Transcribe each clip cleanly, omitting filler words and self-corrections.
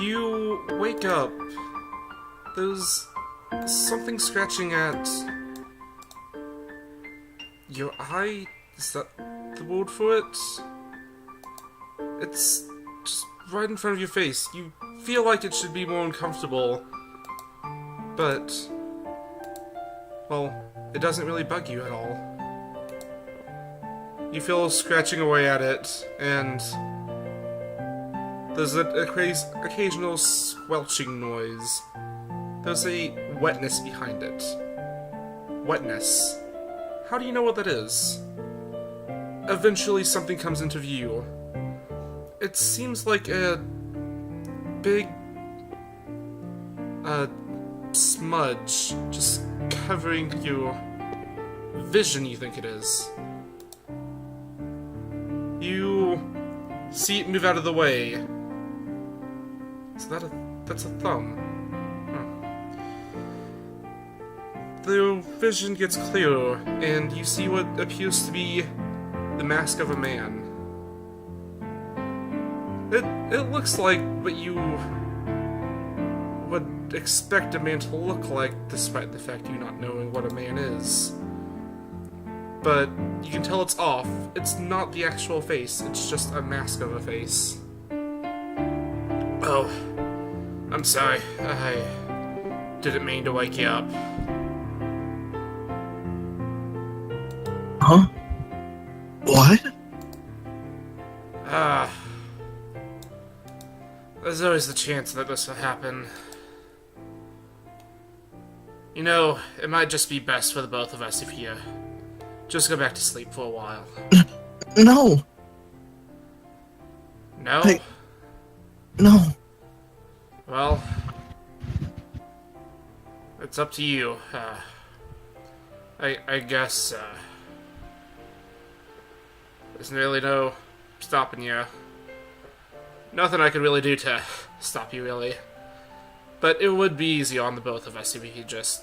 You wake up. There's something scratching at your eye. Is that the word for it? It's just right in front of your face. You feel like it should be more uncomfortable, but, well, it doesn't really bug you at all. You feel scratching away at it, and there's an occasional squelching noise. There's a wetness behind it. Wetness. How do you know what that is? Eventually something comes into view. It seems like a big smudge just covering your vision, you think it is. You see it move out of the way. Is that that's a thumb? The vision gets clearer, and you see what appears to be the mask of a man. It looks like what you would expect a man to look like, despite the fact you not knowing what a man is. But you can tell it's off. It's not the actual face, it's just a mask of a face. Oh, I'm sorry. I didn't mean to wake you up. Huh? What? There's always the chance that this will happen. You know, it might just be best for the both of us if you just go back to sleep for a while. No! No? No. Well, it's up to you. I guess, there's really no stopping you. Nothing I could really do to stop you, really. But it would be easy on the both of us if we could just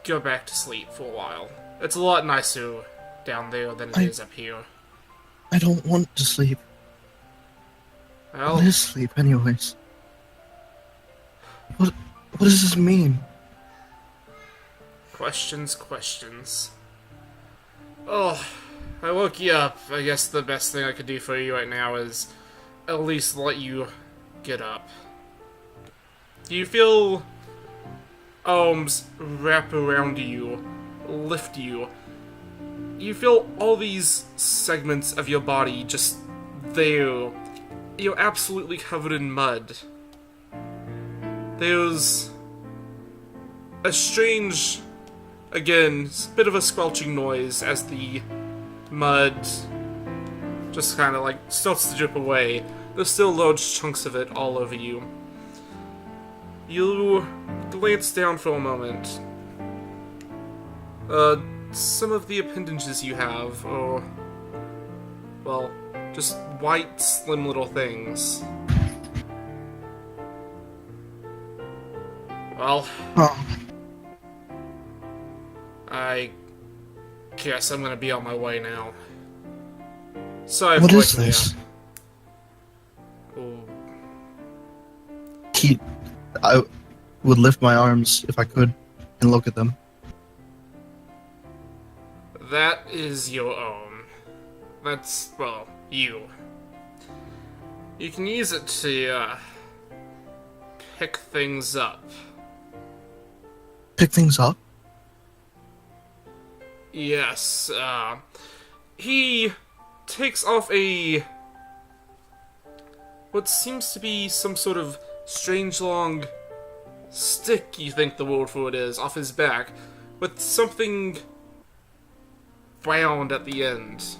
go back to sleep for a while. It's a lot nicer down there than it is up here. I don't want to sleep. Well, What is sleep, anyways? What does this mean? questions. Oh, I woke you up. I guess the best thing I could do for you right now is at least let you get up. Do you feel arms wrap around you, lift you? You feel all these segments of your body just there. You're absolutely covered in mud. There's a strange, again, bit of a squelching noise as the mud just kind of like starts to drip away. There's still large chunks of it all over you. You glance down for a moment. Some of the appendages you have are, well, just white, slim little things. Well, I guess I'm gonna be on my way now. Sorry for What is waking you this? up. Oh, I would lift my arms if I could and look at them. that is your own. That's, well, you. You can use it to, pick things up. Pick things up? Yes, he takes off what seems to be some sort of strange long stick, you think the word for it is, off his back, with something round at the end.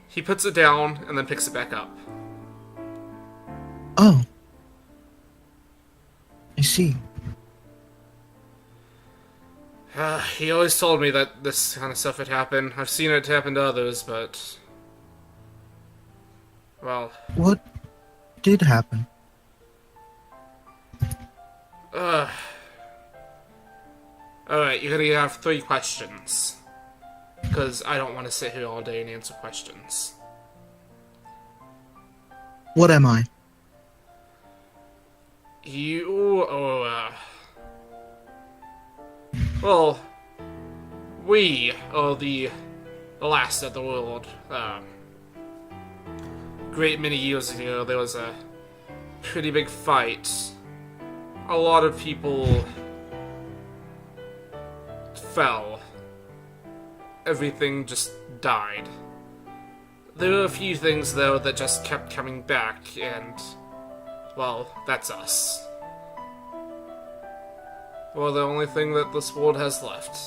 He puts it down and then picks it back up. Oh. I see. He always told me that this kind of stuff would happen. I've seen it happen to others, but... well... What did happen? Alright, you're gonna have 3 questions. Because I don't want to sit here all day and answer questions. What am I? You, well, we are the last of the world. Great many years ago, there was a pretty big fight. A lot of people fell. Everything just died. There were a few things, though, that just kept coming back, and, well, that's us. We're the only thing that this world has left.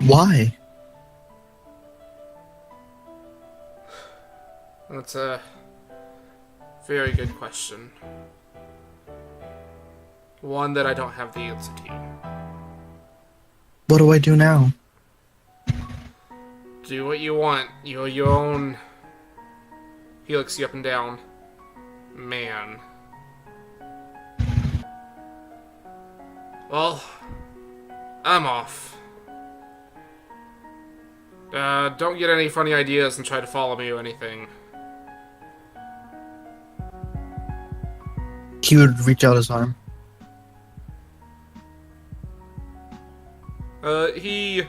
Why? That's a very good question. One that I don't have the answer to. What do I do now? Do what you want. You're your own... He looks you up and down. Man. Well, I'm off. Don't get any funny ideas and try to follow me or anything. He would reach out his arm. He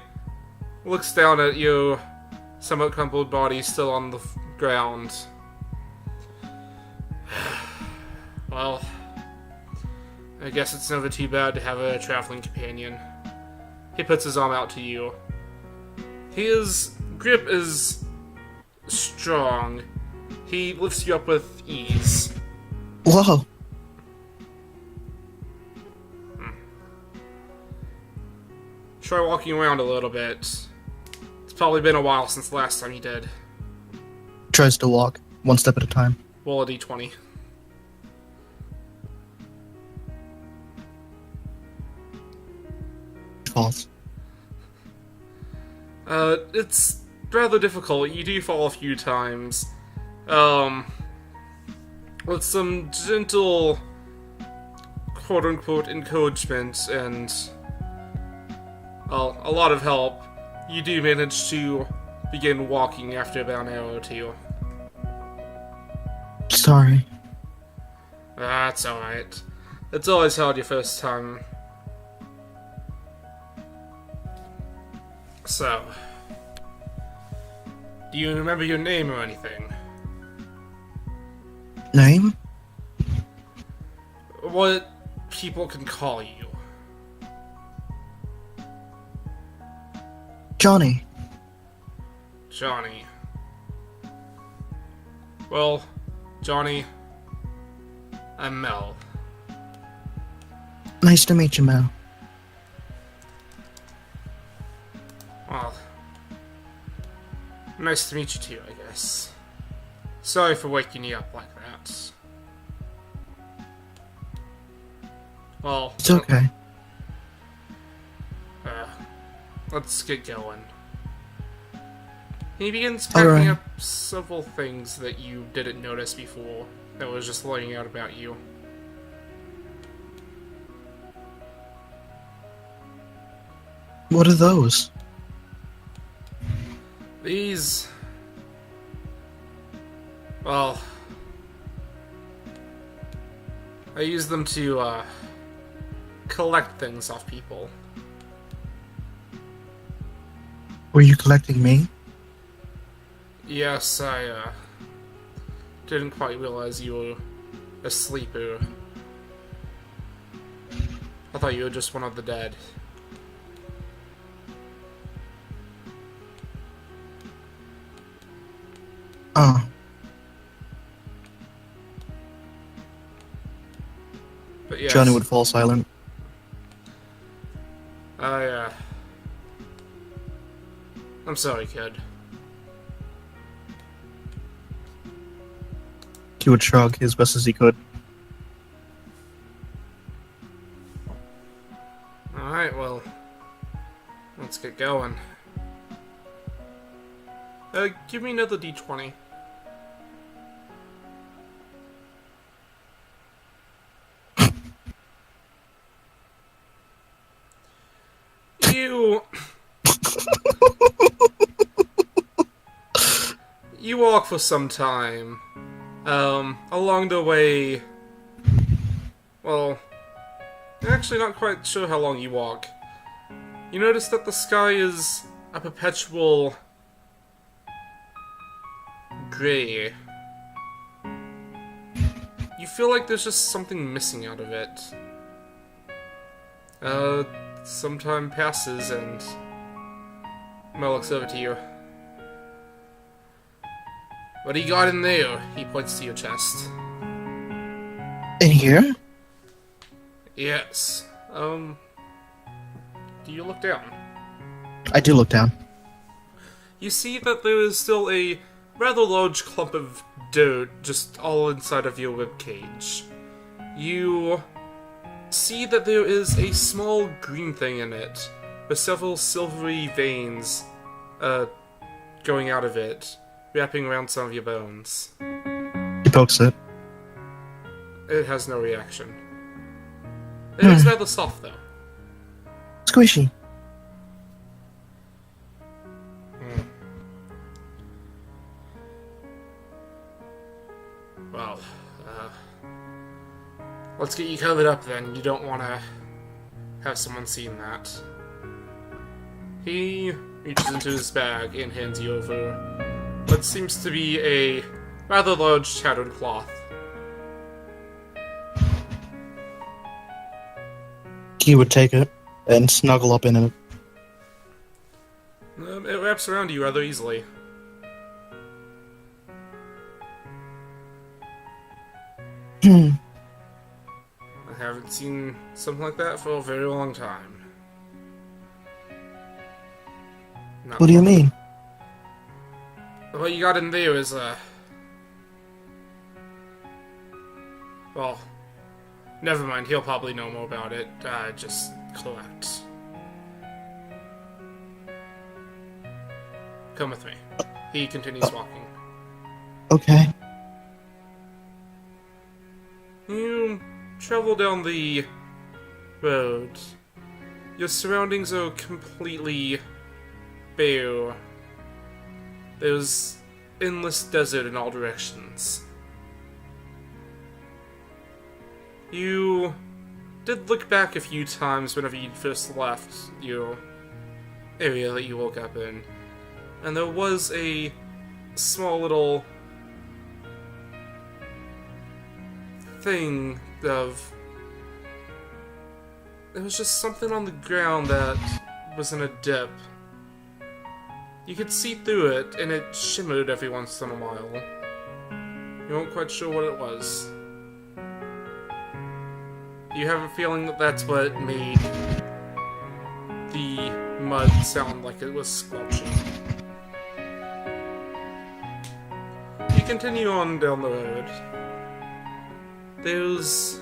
looks down at you, somewhat crumpled body still on the ground. Well, I guess it's never too bad to have a traveling companion. He puts his arm out to you. His grip is strong. He lifts you up with ease. Whoa. Try walking around a little bit. It's probably been a while since the last time you did. Tries to walk, one step at a time. Roll a d20. False. It's rather difficult. You do fall a few times. With some gentle, quote-unquote, encouragement and, well, a lot of help, you do manage to begin walking after about an hour or two. Sorry. That's alright. It's always hard your first time. So, do you remember your name or anything? Name? What people can call you? Johnny. Johnny. Well, Johnny, I'm Mel. Nice to meet you, Mel. Well, nice to meet you too, I guess. Sorry for waking you up like that. Well, It's okay. let's get going. He begins packing Alright. up several things that you didn't notice before that was just laying out about you. What are those? These... well... I use them to, collect things off people. Were you collecting me? Yes, I, didn't quite realize you were a sleeper. I thought you were just one of the dead. Oh. But yes, Johnny would fall silent. I'm sorry, kid. He would shrug as best as he could. Alright, well, let's get going. Give me another d20. You walk for some time, Along the way, well, actually not quite sure how long you walk. You notice that the sky is a perpetual gray. You feel like there's just something missing out of it. Some time passes and Mel looks over to you. What do you got in there? He points to your chest. In here? Yes. Do you look down? I do look down. You see that there is still a rather large clump of dirt just all inside of your ribcage. You see that there is a small green thing in it, with several silvery veins going out of it, wrapping around some of your bones. He pokes it. It has no reaction. It is rather soft, though. Squishy. Well, let's get you covered up then. You don't want to have someone seen that. He reaches into his bag and hands you over what seems to be a rather large tattered cloth. He would take it and snuggle up in it. It wraps around you rather easily. I haven't seen something like that for a very long time. Not What do you mean? What you got in there is, well, never mind, he'll probably know more about it. Just collect. Come with me. He continues walking. Okay. You travel down the road. Your surroundings are completely bare. There's endless desert in all directions. You did look back a few times whenever you first left your area that you woke up in, and there was a small little thing of... There was just something on the ground that was in a dip. You could see through it, and it shimmered every once in a while. You weren't quite sure what it was. You have a feeling that that's what made the mud sound like it was squelching. You continue on down the road. There's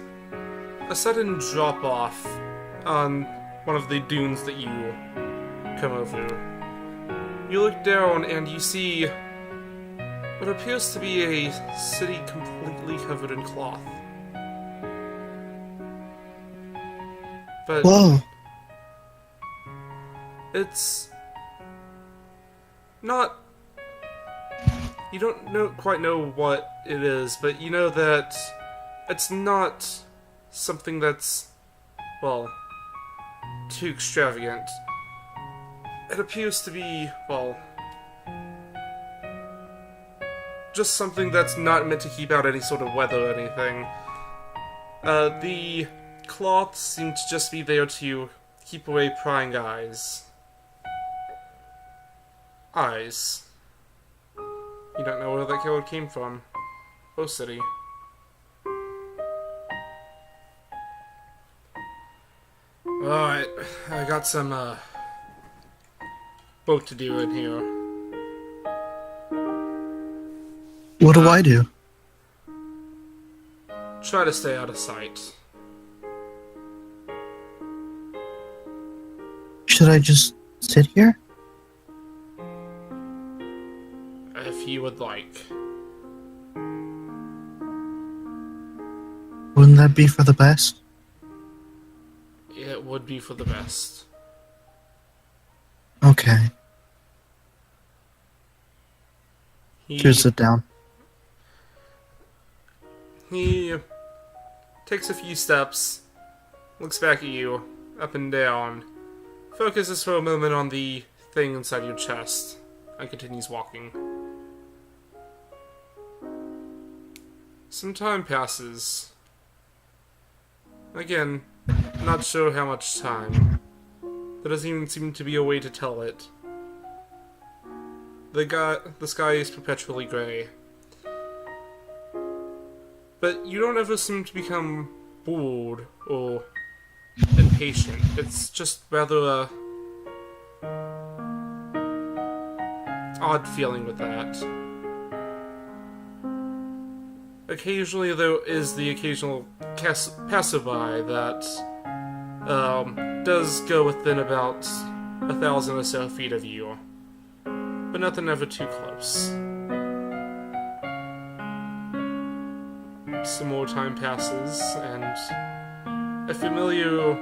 a sudden drop-off on one of the dunes that you come over. You look down and you see what appears to be a city completely covered in cloth. But Whoa. it's not... You don't quite know what it is, but you know that it's not something that's, well, too extravagant. It appears to be, well, just something that's not meant to keep out any sort of weather or anything. The cloth seemed to just be there to keep away prying eyes. Eyes. You don't know where that code came from. Oh, city. Alright, I got some, work to do in here. What do I do? Try to stay out of sight. Should I just sit here? If you would like. Wouldn't that be for the best? It would be for the best. Okay. He Just sit down. He takes a few steps, looks back at you, up and down, focuses for a moment on the thing inside your chest, and continues walking. Some time passes. Again, not sure how much time. There doesn't even seem to be a way to tell it. The sky is perpetually gray. But you don't ever seem to become bored or impatient. It's just rather a odd feeling with that. Occasionally there is the occasional passerby that does go within about 1,000 or so feet of you, but nothing ever too close. Some more time passes, and a familiar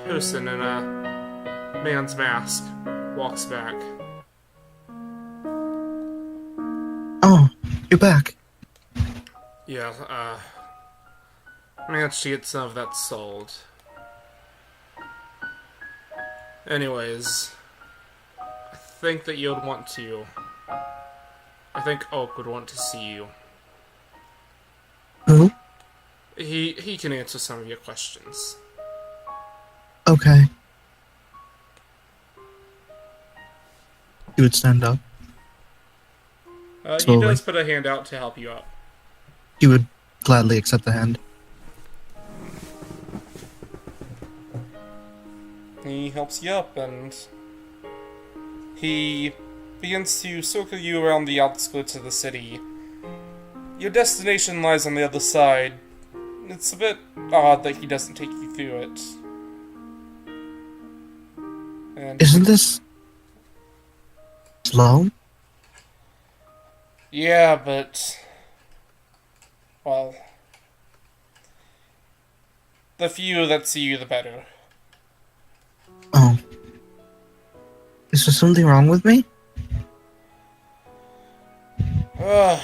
person in a man's mask walks back. Oh, you're back. Yeah, managed to get some of that sold. Anyways, I think that you'd want to. I think Oak would want to see you. Who? He can answer some of your questions. Okay. He would stand up. He Slowly. does put a hand out to help you out. He would gladly accept the hand. He helps you up, and he begins to circle you around the outskirts of the city. Your destination lies on the other side. It's a bit odd that he doesn't take you through it. And Isn't this slow? yeah, but well, the fewer that see you, the better. Oh. Is there something wrong with me? Well,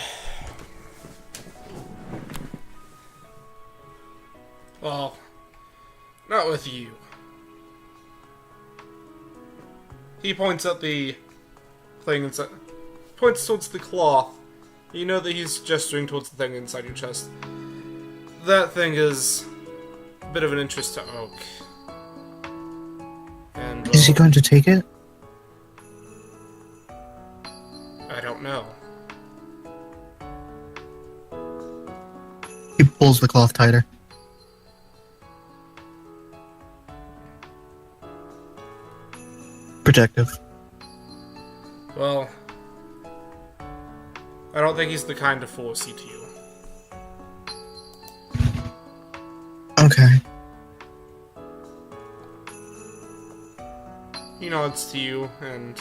not with you. He points at the thing inside. Points towards the cloth. You know that he's gesturing towards the thing inside your chest. That thing is a bit of an interest to Oak. And Is he going to take it? I don't know. He pulls the cloth tighter. Protective. Well, I don't think he's the kind to force you to. Okay. He nods to you and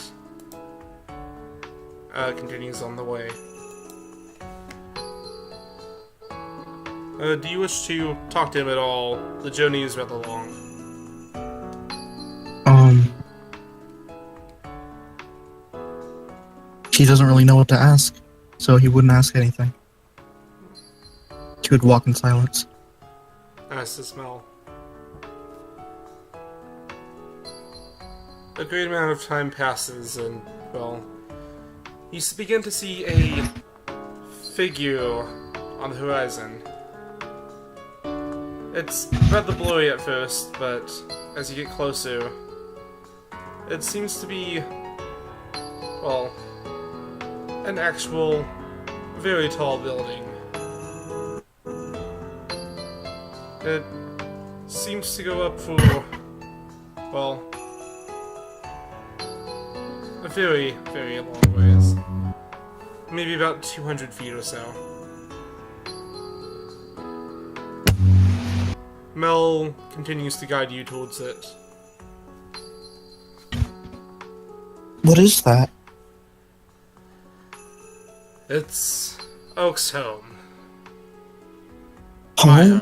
continues on the way. Do you wish to talk to him at all? The journey is rather long. He doesn't really know what to ask, so he wouldn't ask anything. He would walk in silence. Nice to smell. A great amount of time passes, and, well, you begin to see a figure on the horizon. It's rather blurry at first, but as you get closer, it seems to be, well, an actual, very tall building. It seems to go up for, well, a very, very long ways. Maybe about 200 feet or so. Mel continues to guide you towards it. What is that? It's Oak's home. My Home? home.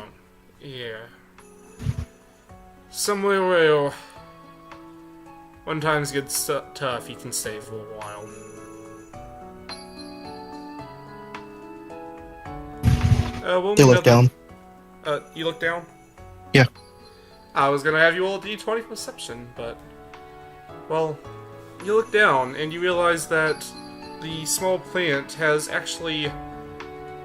Yeah. Somewhere where when times get tough, you can stay for a while. We'll They need look down. You look down? Yeah. I was gonna have you all D20 perception, but... Well, you look down, and you realize that the small plant has actually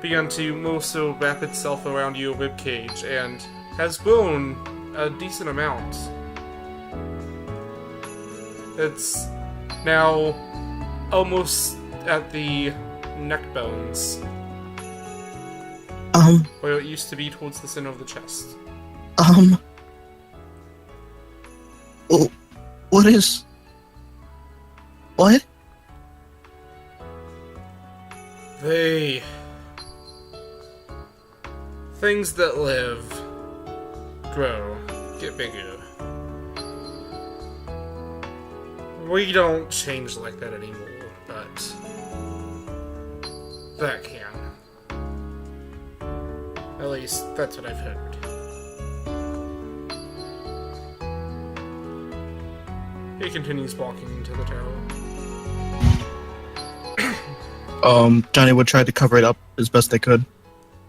begun to also wrap itself around your ribcage, and has grown a decent amount. It's now almost at the neck bones, where it used to be towards the center of the chest. Oh, what is... What? Things that live, grow, get bigger. We don't change like that anymore, but that can. At least, that's what I've heard. He continues walking into the tower. Johnny would try to cover it up as best they could.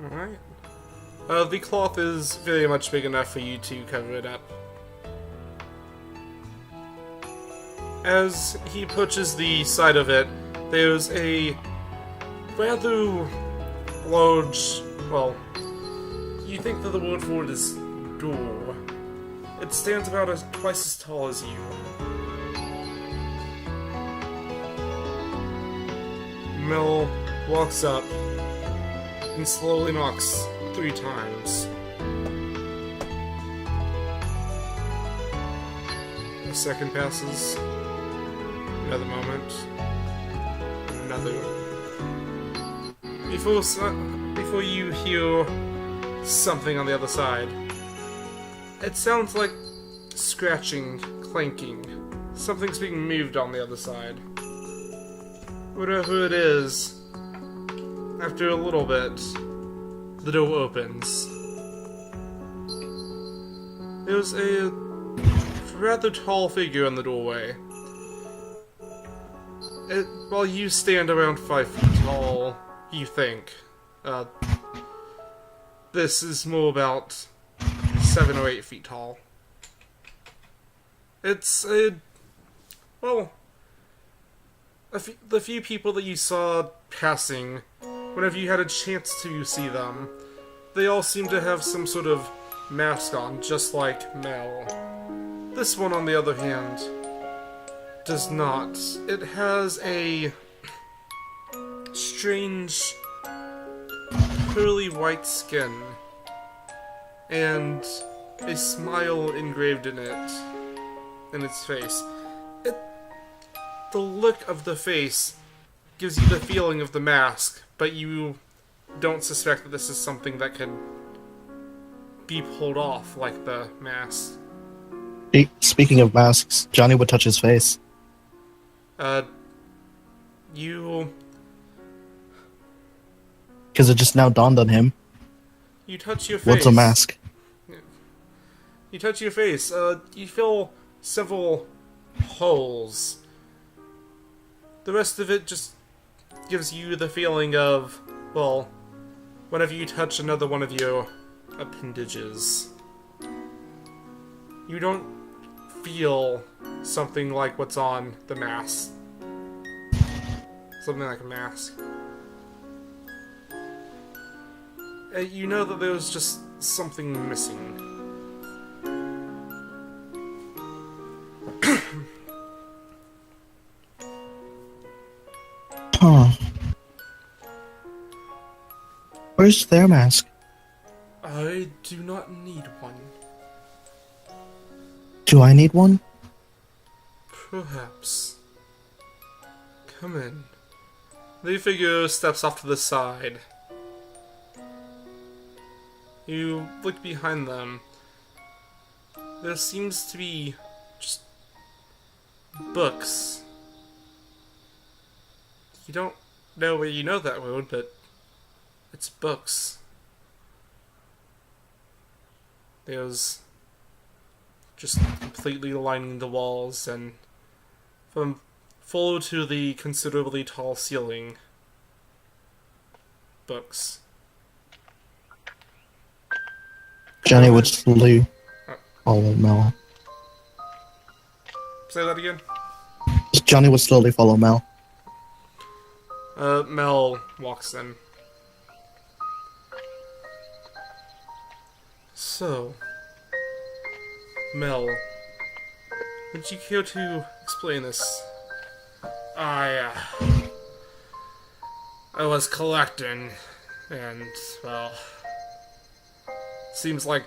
Alright. The cloth is very much big enough for you to cover it up. As he approaches the side of it, there's a rather large, well, you think that the word for it is door. It stands about twice as tall as you. Mel walks up and slowly knocks 3 times. A second passes. Another moment. Another. Before you hear something on the other side, it sounds like scratching, clanking. Something's being moved on the other side. Whatever it is, after a little bit, the door opens. There's a rather tall figure in the doorway. While you stand around 5 feet tall, you think. This is more about 7 or 8 feet tall. It's the few people that you saw passing, whenever you had a chance to see them, they all seem to have some sort of mask on, just like Mel. This one, on the other hand, does not. It has a strange, pearly white skin, and a smile engraved in its face. The look of the face gives you the feeling of the mask, but you don't suspect that this is something that can be pulled off like the mask. Speaking of masks, Johnny would touch his face. You Because it just now dawned on him. You touch your face. What's a mask? You touch your face. You feel several holes. The rest of it just gives you the feeling of, well, whenever you touch another one of your appendages. You don't feel something like what's on the mask. Something like a mask. You know that there was just something missing. Huh. Where's their mask? I do not need one. Do I need one? Perhaps. Come in. The figure steps off to the side. You look behind them. There seems to be just books. You don't know where you know that word, but it's books. There's just completely lining the walls, and from full to the considerably tall ceiling, books. Johnny Go would ahead. slowly Oh, follow Mel. say that again. Johnny would slowly follow Mel. Mel walks in. So, Mel, would you care to explain this? I, I was collecting, and, well, seems like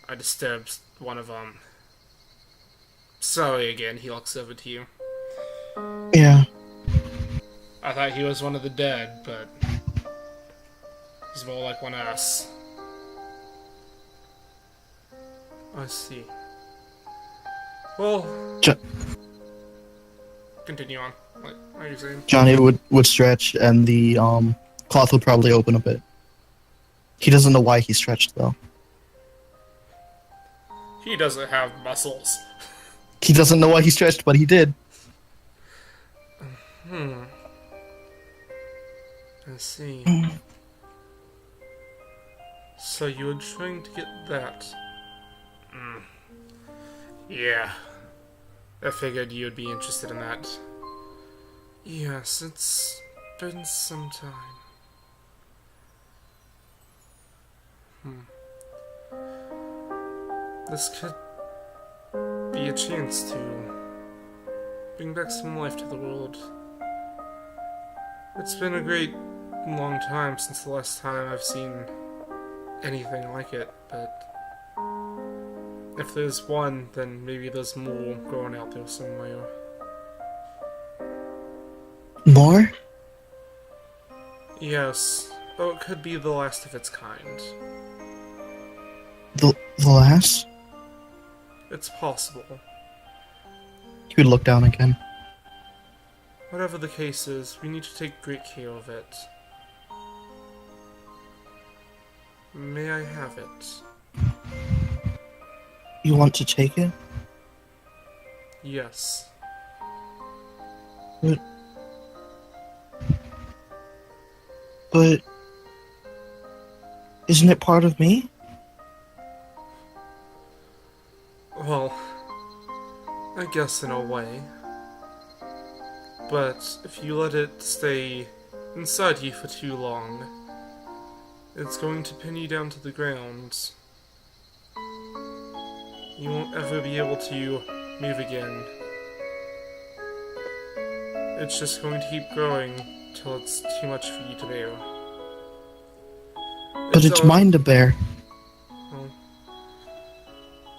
I disturbed one of them. Sorry again, he looks over to you. Yeah. I thought he was one of the dead, but he's more like one of us. I see. Well, Jo- continue on. What are you saying? Johnny would stretch, and the cloth would probably open a bit. He doesn't know why he stretched though. He doesn't have muscles. He doesn't know why he stretched, but he did. I see. So you were trying to get that. Yeah. I figured you would be interested in that. Yes, it's been some time. This could be a chance to bring back some life to the world. It's been a great long time since the last time I've seen anything like it, but if there's one, then maybe there's more growing out there somewhere. More? Yes, or it could be the last of its kind. The last? It's possible. He would look down again. Whatever the case is, we need to take great care of it. May I have it? You want to take it? Yes. But isn't it part of me? Well, I guess in a way. But if you let it stay inside you for too long, it's going to pin you down to the ground. You won't ever be able to move again. It's just going to keep growing till it's too much for you to bear. But it's mine to bear. Well,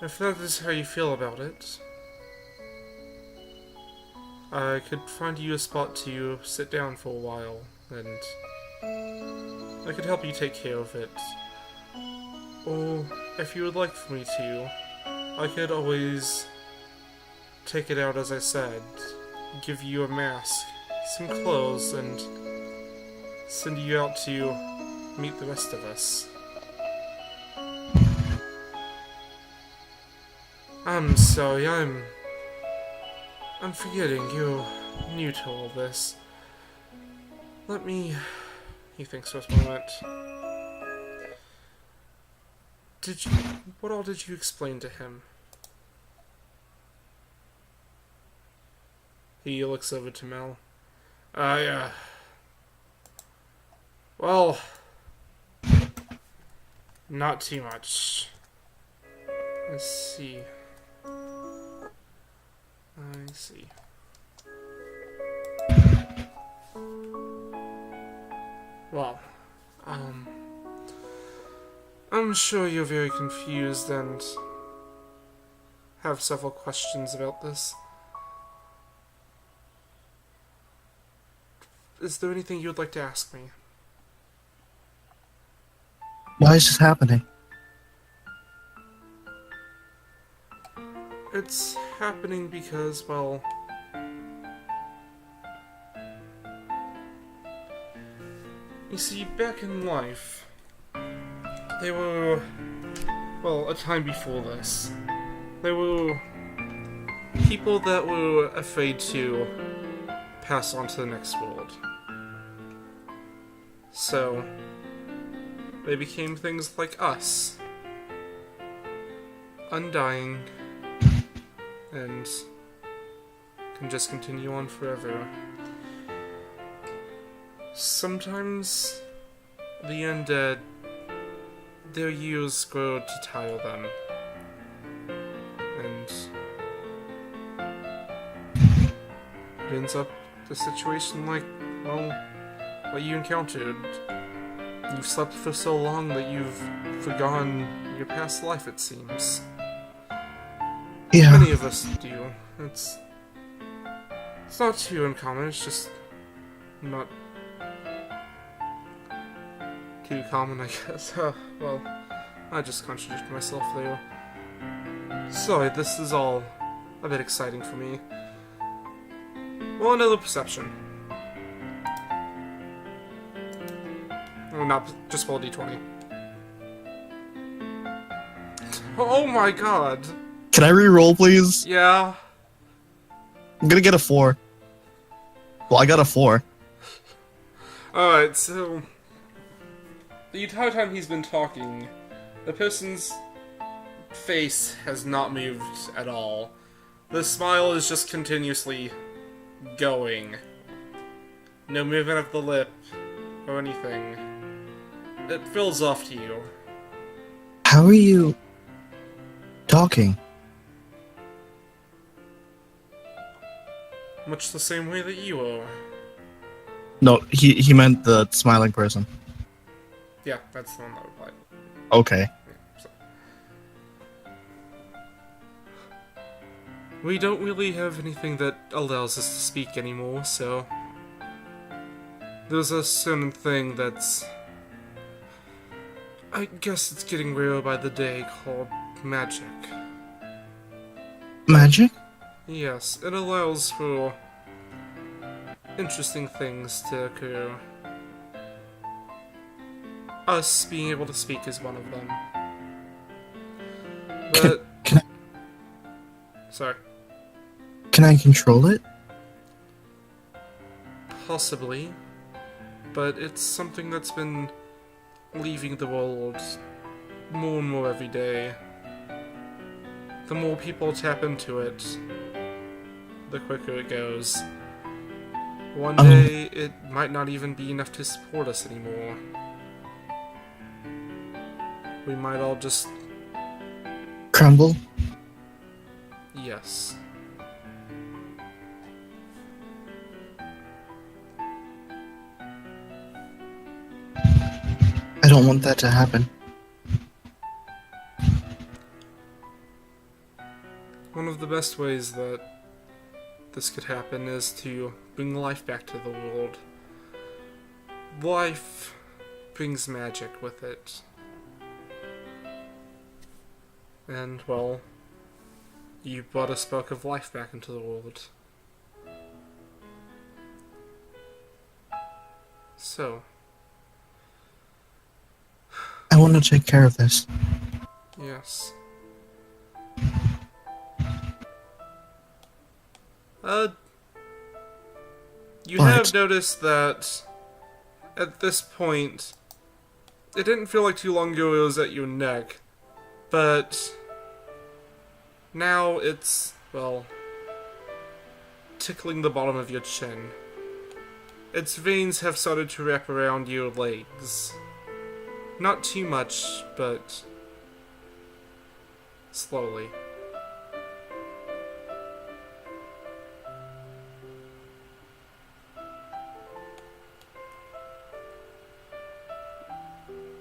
if that is how you feel about it, I could find you a spot to sit down for a while, and I could help you take care of it. Or, if you would like for me to, I could always take it out as I said, give you a mask, some clothes, and send you out to meet the rest of us. I'm sorry, I'm forgetting you're new to all this. Let me... He thinks for a moment. What all did you explain to him? He looks over to Mel. Well... Not too much. Let's see. I see. Well, I'm sure you're very confused and have several questions about this. Is there anything you would like to ask me? Why is this happening? It's happening because, well... You see, back in life, there were... Well, a time before this, there were people that were afraid to pass on to the next world. So, they became things like us. undying and can just continue on forever. Sometimes the undead, their years grow to tire them, and it ends up a situation like, well, what you encountered. You've slept for so long that you've forgotten your past life, it seems. Yeah. Many of us do. It's not too uncommon, it's just not too common, I guess. Well, I just contradicted myself there. Sorry, this is all a bit exciting for me. Well, another perception. Oh, not just roll d20. Oh my god! Can I re-roll, please? Yeah. I'm gonna get a 4. Well, I got a 4. Alright, so the entire time he's been talking, the person's face has not moved at all. The smile is just continuously going. No movement of the lip or anything. It feels off to you. How are you talking? Much the same way that you are. No, he meant the smiling person. Yeah, that's the one that replied. Okay. Yeah, so. We don't really have anything that allows us to speak anymore, so there's a certain thing that's, I guess it's getting rarer by the day, called magic. Magic? Yes, it allows for interesting things to occur. Us being able to speak is one of them. But... Can Sorry. Can I control it? Possibly. But it's something that's been leaving the world more and more every day. The more people tap into it, the quicker it goes. One day, it might not even be enough to support us anymore. We might all just... Crumble? Yes. I don't want that to happen. One of the best ways that this could happen is to bring life back to the world. Life brings magic with it. And, well, you brought a spark of life back into the world. So. I want to take care of this. Yes. You have noticed that at this point, it didn't feel like too long ago it was at your neck, but now it's, well, tickling the bottom of your chin. Its veins have started to wrap around your legs. Not too much, but slowly.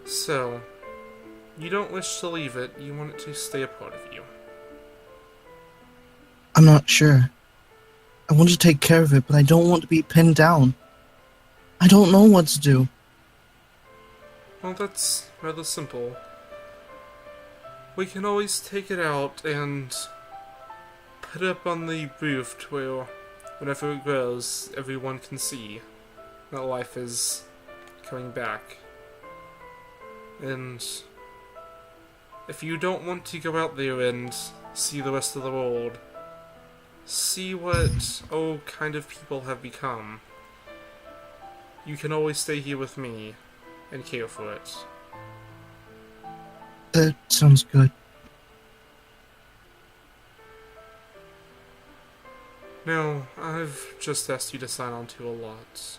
So, you don't wish to leave it, you want it to stay a part of you. I'm not sure. I want to take care of it, but I don't want to be pinned down. I don't know what to do. Well, that's rather simple. We can always take it out and put it up on the roof to where, whenever it grows, everyone can see that life is coming back. And if you don't want to go out there and see the rest of the world, see what kind of people have become, you can always stay here with me and care for it. That sounds good. Now, I've just asked you to sign on to a lot.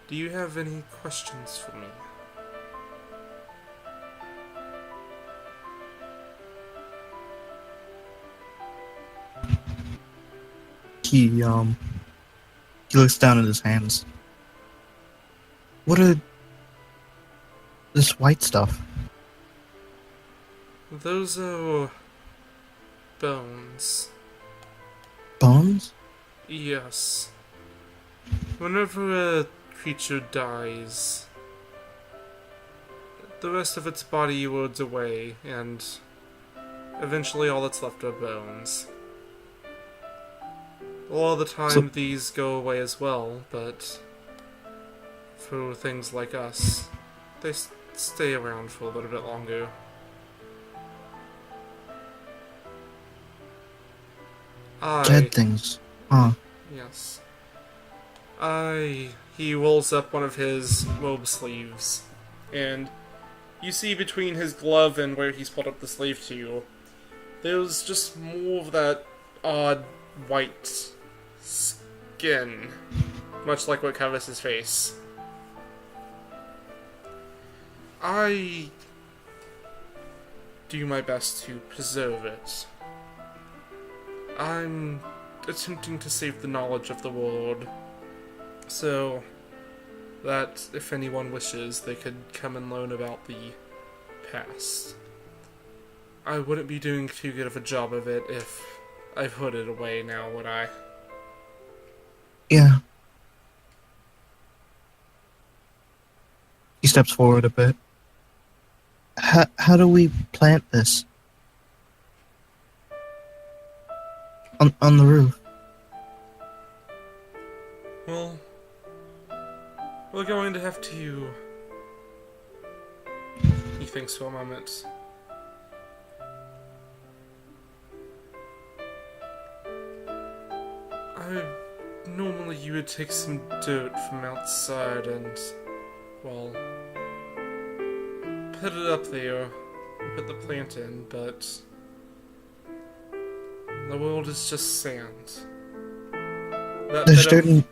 Do you have any questions for me? He, um, he looks down at his hands. What are this white stuff? Those are bones. Bones? Yes. Whenever a creature dies, the rest of its body erodes away, and eventually all that's left are bones. A lot of the time So- these go away as well, but for things like us, they stay around for a little bit longer. Dead things. Huh. Yes. He rolls up one of his robe sleeves, and you see between his glove and where he's pulled up the sleeve to you, there's just more of that odd white skin, much like what covers his face. I do my best to preserve it. I'm attempting to save the knowledge of the world, so that if anyone wishes, they could come and learn about the past. I wouldn't be doing too good of a job of it if I put it away now, would I? Yeah. He steps forward a bit. How do we plant this? On the roof. Well, we're going to have to... He thinks for a moment. Normally you would take some dirt from outside and, well, put it up there, put the plant in, but the world is just sand. There's dirt in.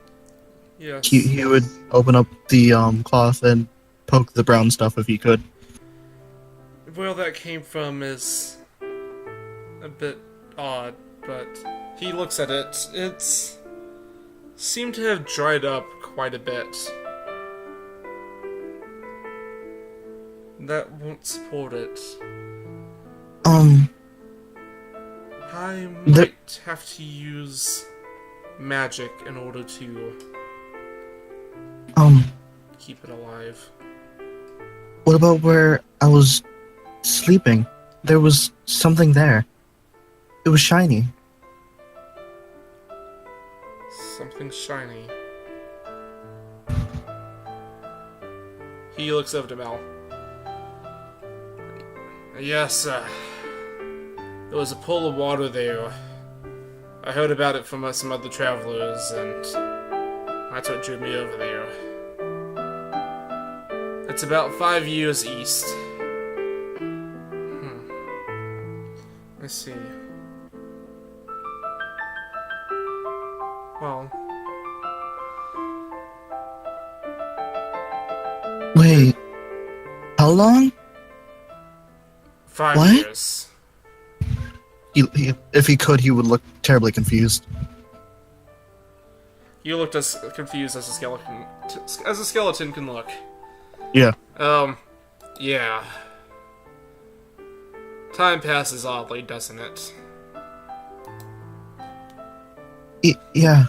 Yes. He would open up the cloth and poke the brown stuff if he could. Where that came from is a bit odd, but he looks at it. It's seemed to have dried up quite a bit. That won't support it. I might have to use magic in order to keep it alive. What about where I was sleeping? There was something there. It was shiny. Something shiny. He looks over to Mel. Yes, there was a pool of water there. I heard about it from some other travelers, and that's what drew me over there. It's about 5 years east. Let's see. Well... Wait. How long? 5 What? years. If he could, he would look terribly confused. You looked as confused as a skeleton can look. Yeah. Yeah. Time passes oddly, doesn't it? Yeah.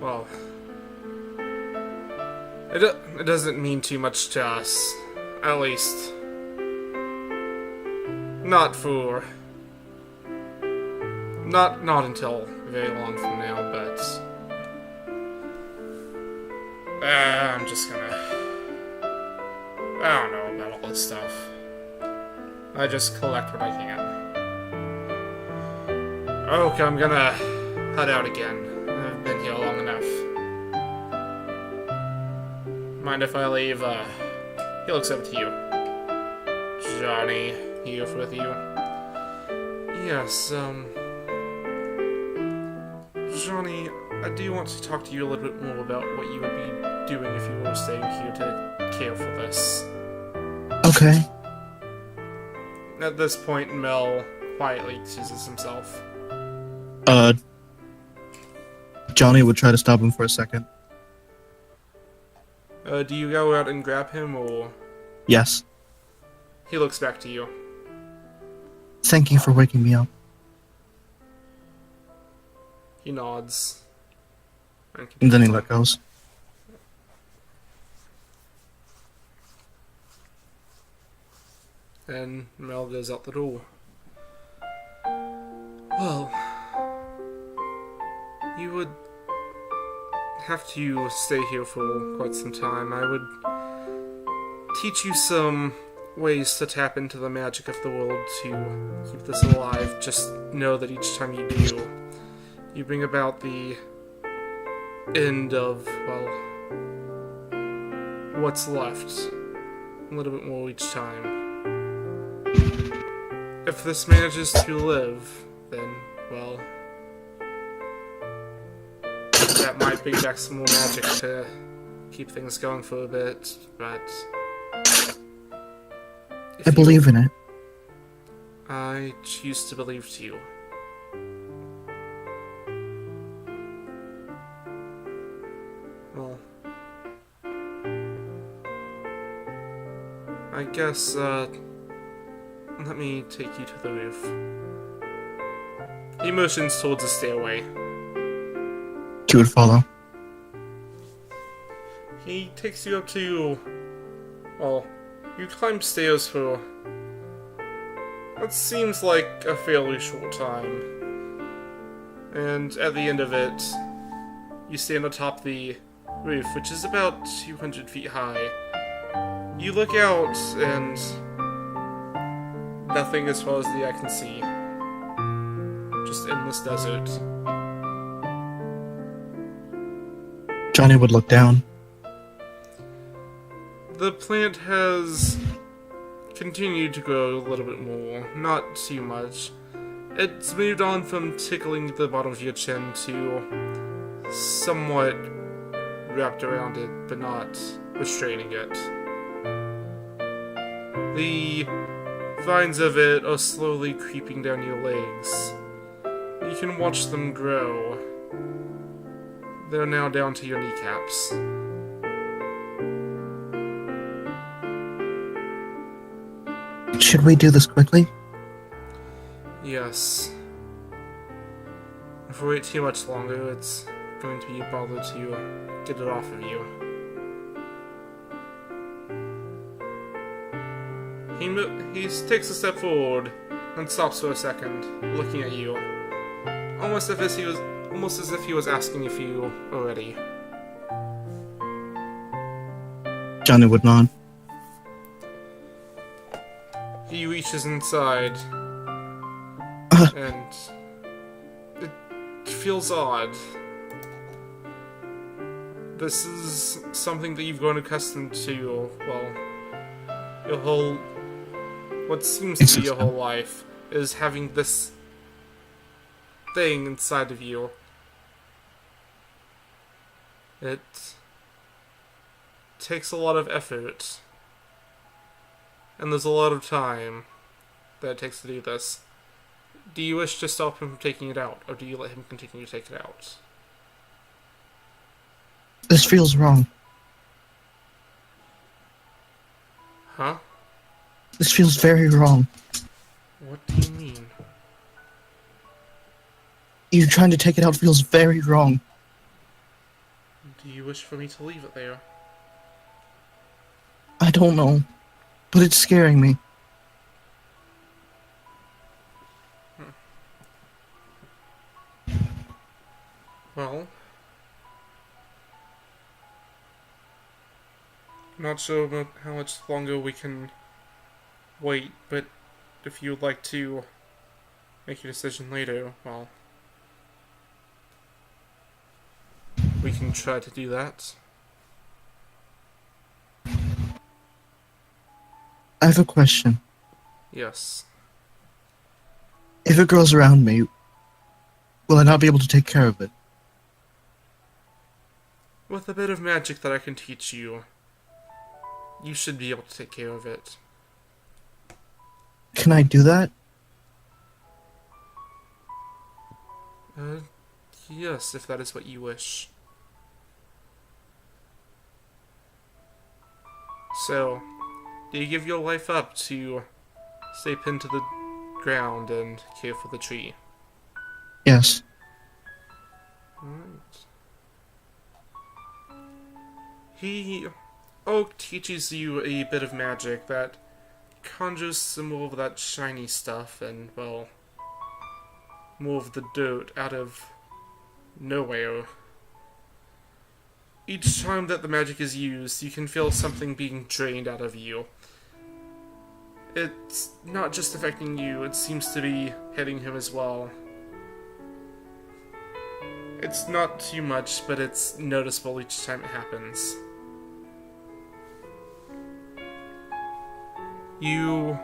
Well, it doesn't mean too much to us. At least, not for... Not until very long from now, but... I'm just gonna... I don't know about all this stuff. I just collect what I can. Okay, I'm gonna head out again. I've been here long enough. Mind if I leave? He looks up to you. Johnny. here with you. Yes, Johnny, I do want to talk to you a little bit more about what you would be doing if you were staying here to care for this. Okay. At this point, Mel quietly excuses himself. Johnny would try to stop him for a second. Do you go out and grab him, or...? Yes. He looks back to you. Thank you for waking me up. He nods. And then he let goes. And Mel goes out the door. Well, you would have to stay here for quite some time. I would teach you some ways to tap into the magic of the world to keep this alive. Just know that each time you do, you bring about the end of, well, what's left. A little bit more each time. If this manages to live, then, well, that might bring back some more magic to keep things going for a bit, but... I believe in it. I choose to believe too. Well... I guess, let me take you to the roof. He motions towards the stairway. He would follow. He takes you up to... well, you climb stairs for what seems like a fairly short time. And at the end of it, you stand atop the roof, which is about 200 feet high. You look out, and nothing as far as the eye can see. Just endless desert. Johnny would look down. The plant has continued to grow a little bit more, not too much. It's moved on from tickling the bottom of your chin to somewhat wrapped around it, but not restraining it. The vines of it are slowly creeping down your legs. You can watch them grow. They're now down to your kneecaps. Should we do this quickly? Yes. If we wait too much longer, it's going to be a bother to get it off of you. He takes a step forward and stops for a second, looking at you, almost as if he was asking if you were ready. Johnny would nod. He reaches inside, and it feels odd. This is something that you've grown accustomed to, well, what seems to be your whole life, is having this thing inside of you. It takes a lot of effort. And there's a lot of time that it takes to do this. Do you wish to stop him from taking it out, or do you let him continue to take it out? This feels wrong. Huh? This feels very wrong. What do you mean? You trying to take it out feels very wrong. Do you wish for me to leave it there? I don't know, but it's scaring me. Well, not sure about how much longer we can wait, but if you would like to make your decision later, well, we can try to do that. I have a question. Yes. If it grows around me, will I not be able to take care of it? With a bit of magic that I can teach you, you should be able to take care of it. Can I do that? Yes, if that is what you wish. So, do you give your life up to stay pinned to the ground and care for the tree? Yes. Alright. Oak teaches you a bit of magic that conjures some more of that shiny stuff and, well, more of the dirt out of nowhere. Each time that the magic is used, you can feel something being drained out of you. It's not just affecting you, it seems to be hitting him as well. It's not too much, but it's noticeable each time it happens. You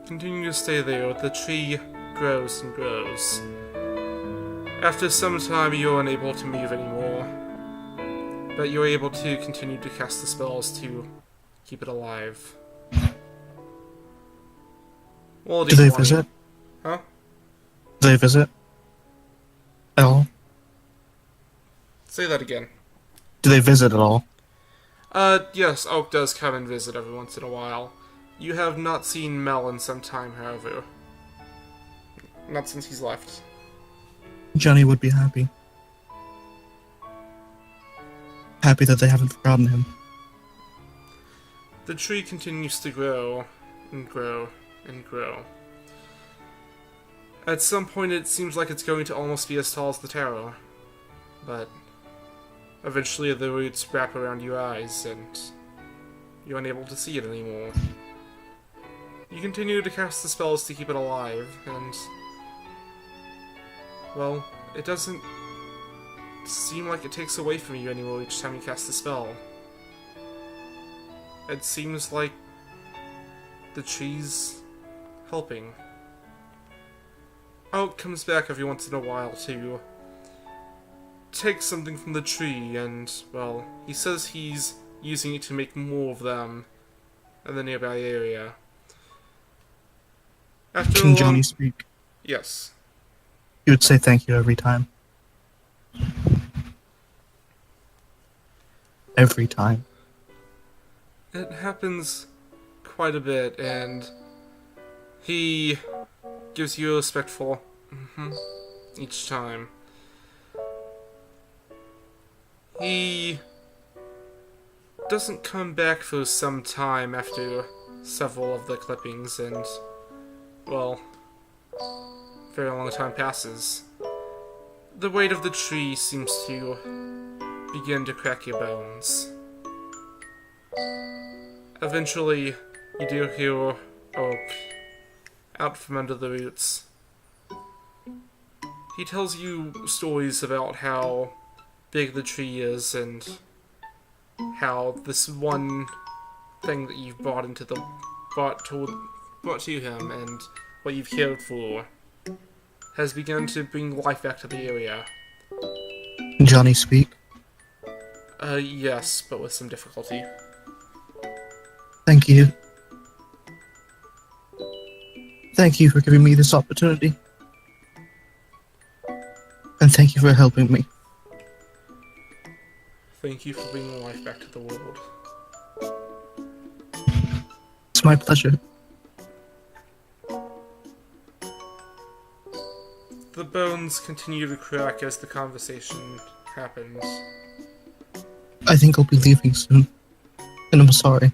continue to stay there. The tree grows and grows. After some time, you're unable to move anymore, but you're able to continue to cast the spells to keep it alive. Well, Do they visit? Huh? Do they visit? At all? Say that again. Do they visit at all? Yes, Oak does come and visit every once in a while. You have not seen Mel in some time, however. Not since he's left. Johnny would be happy. Happy that they haven't forgotten him. The tree continues to grow, and grow, and grow. At some point it seems like it's going to almost be as tall as the tower. But eventually the roots wrap around your eyes, and you're unable to see it anymore. You continue to cast the spells to keep it alive, and well, it doesn't seem like it takes away from you anymore each time you cast the spell. It seems like the tree's helping. Oak comes back every once in a while to take something from the tree, and, well, he says he's using it to make more of them in the nearby area. After Can Johnny speak? Yes. He would say thank you every time. Every time. It happens quite a bit, and he gives you a respectful each time. He doesn't come back for some time after several of the clippings, and, well, a very long time passes. The weight of the tree seems to begin to crack your bones. Eventually, you do hear Oak out from under the roots. He tells you stories about how big the tree is and how this one thing that you've brought to him and what you've cared for has begun to bring life back to the area. Can Johnny speak? Yes, but with some difficulty. Thank you. Thank you for giving me this opportunity. And thank you for helping me. Thank you for bringing life back to the world. It's my pleasure. The bones continue to crack as the conversation happens. I think I'll be leaving soon. And I'm sorry.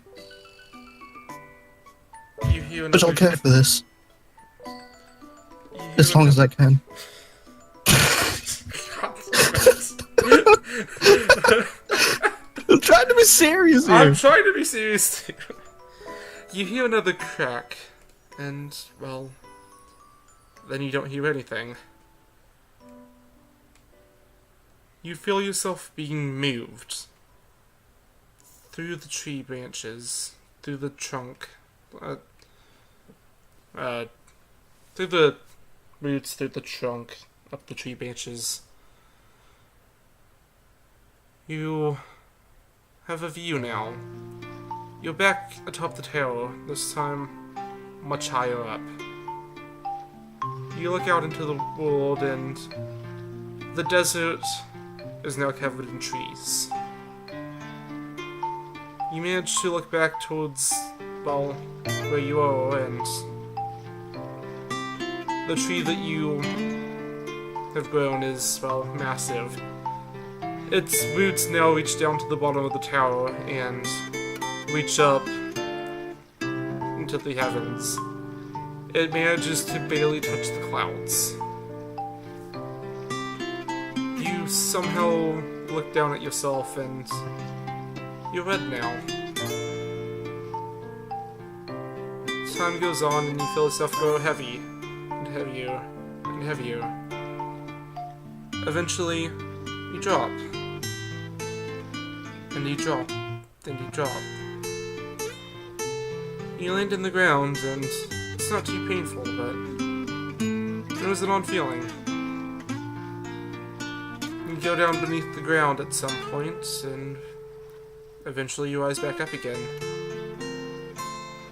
You hear But I'll another... care for this. you hear As long as I can. I'm trying to be serious here. I'm trying to be serious too. You hear another crack, and, well, then you don't hear anything. You feel yourself being moved through the tree branches, through the trunk, through the roots, through the trunk, up the tree branches. You have a view now. You're back atop the tower, this time much higher up. You look out into the world and the desert is now covered in trees. You manage to look back towards, well, where you are, and the tree that you have grown is, well, massive. Its roots now reach down to the bottom of the tower and reach up into the heavens. It manages to barely touch the clouds. You somehow look down at yourself and you're red now. Time goes on and you feel yourself grow heavy and heavier and heavier. Eventually, you drop. And you drop. Then you drop. You land in the ground and it's not too painful, but it was an odd feeling. You go down beneath the ground at some point and eventually you rise back up again.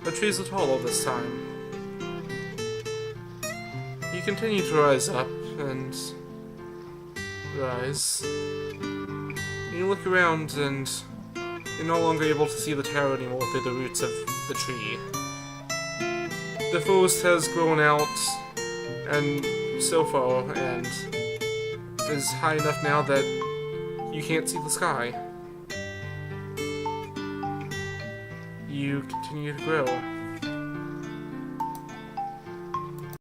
The trees are taller this time. You continue to rise up and rise. You look around and you're no longer able to see the tower anymore through the roots of the tree. The forest has grown out and so far and is high enough now that you can't see the sky. You continue to grow.